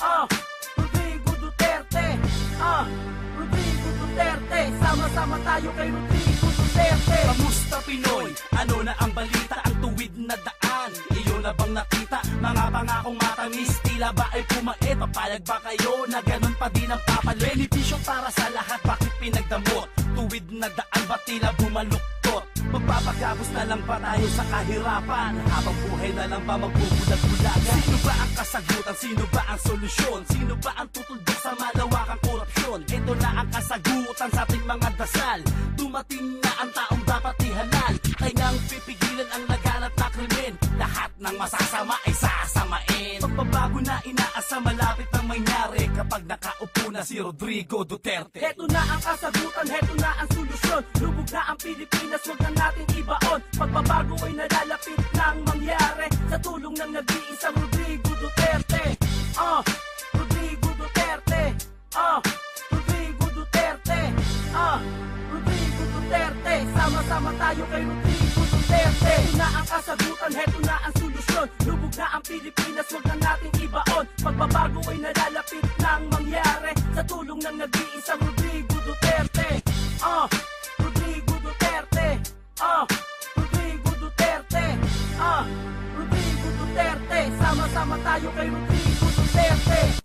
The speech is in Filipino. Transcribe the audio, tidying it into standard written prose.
Rodrigo Duterte. Rodrigo Duterte. Sama-sama tayo kay Rodrigo Duterte. Kamusta Pinoy? Ano na ang balita? Ang tuwid na daan, iyo na bang nakita? Mga pangakong matamis, tila ba ay pumait? Papayag ba kayo na ganun pa din ang papalit? Benepisyo para sa lahat, bakit pinagdamot? Tuwid na daan, ba't tila bumaluktot? Magpapagabos na lang ba tayo sa kahirapan? Habang buhay na lang ba magbubulag-bulagan? Sino ba ang kasagutan? Sino ba ang solusyon? Sino ba ang tutuldok sa malawakang korupsyon? Ito na ang kasagutan sa ating mga dasal. Dumating na ang taong dapat ihalal. Kanyang pipigilan ang laganap na krimen. Lahat ng masasama ay sasamain. Pagbabago na inaasa, malapit ang mangyari kapag nakaupo na si Rodrigo Duterte. Heto na ang kasagutan, heto na ang solusyon. Lubog na ang Pilipinas, wag na natin ibaon. Pagbabago ay nalalapit nang mangyari sa tulong ng nag-iisang Rodrigo Duterte. Rodrigo Duterte. Rodrigo Duterte. Rodrigo Duterte. Sama-sama tayo kay Rodrigo Duterte. Heto na ang kasagutan, heto na ang solusyon. Lubog na ang Pilipinas, wag na natin ibaon. Pagbabago ay nalalapit nang mangyari sa tulong ng nag-iisang Rodrigo Duterte. Rodrigo Duterte. Rodrigo Duterte. Rodrigo Duterte. Sama-sama tayo kay Rodrigo Duterte.